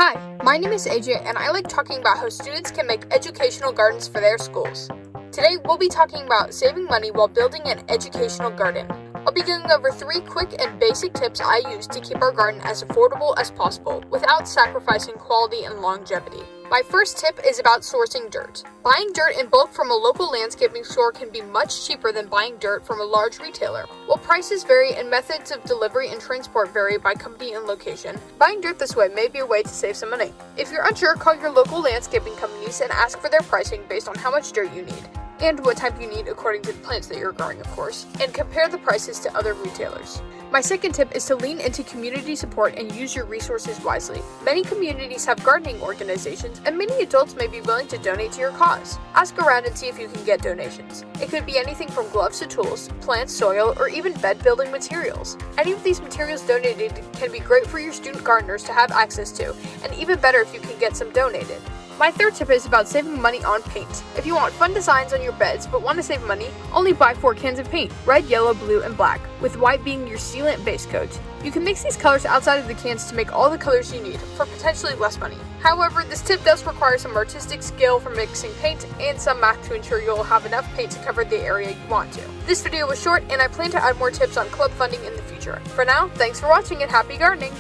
Hi, my name is AJ and I like talking about how students can make educational gardens for their schools. Today we'll be talking about saving money while building an educational garden. I'll be going over 3 quick and basic tips I use to keep our garden as affordable as possible without sacrificing quality and longevity. My first tip is about sourcing dirt. Buying dirt in bulk from a local landscaping store can be much cheaper than buying dirt from a large retailer. While prices vary and methods of delivery and transport vary by company and location, buying dirt this way may be a way to save some money. If you're unsure, call your local landscaping companies and ask for their pricing based on how much dirt you need, and what type you need according to the plants that you're growing, of course, and compare the prices to other retailers. My second tip is to lean into community support and use your resources wisely. Many communities have gardening organizations, and many adults may be willing to donate to your cause. Ask around and see if you can get donations. It could be anything from gloves to tools, plants, soil, or even bed building materials. Any of these materials donated can be great for your student gardeners to have access to, and even better if you can get some donated. My third tip is about saving money on paint. If you want fun designs on your beds but want to save money, only buy 4 cans of paint: red, yellow, blue, and black, with white being your sealant base coat. You can mix these colors outside of the cans to make all the colors you need for potentially less money. However, this tip does require some artistic skill for mixing paint and some math to ensure you'll have enough paint to cover the area you want to. This video was short and I plan to add more tips on club funding in the future. For now, thanks for watching and happy gardening!